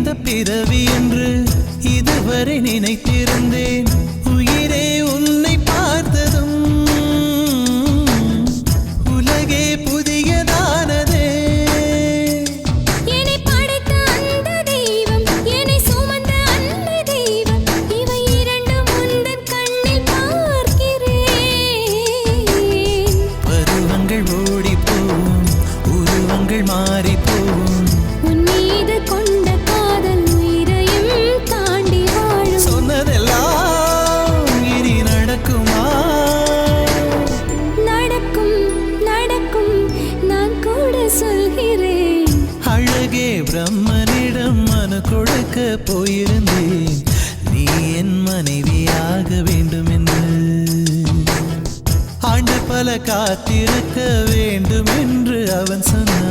இந்த பிறவி என்று இதுவரை நினைத்திருந்தேன். உயிரே உன்னை பார்த்ததும் உலகே புதியதானதே. என்னை படைத்த அந்த தெய்வம், என்னை சுமந்த அந்த தெய்வம், இவை இரண்டும் உந்தன் கண்ணில் பார்க்கிறேன். பருவங்கள் ஓடிப்போம், உருவங்கள் மாறிப்போம். உன் மீது கொண்ட காதல் உயிரையும் தாண்டி வாழும். சொன்னதெல்லாம் இனி நடக்குமா? நடக்கும் நடக்கும், நான் கூட சொல்கிறேன். அழகே பிரம்மனிடம் மனு கொடுக்க போயிருந்தேன், நீ என் மனைவியாக வேண்டும் என்று. ஆண்டு பல காத்திருக்க வேண்டும் என்று அவன் சொன்னான்.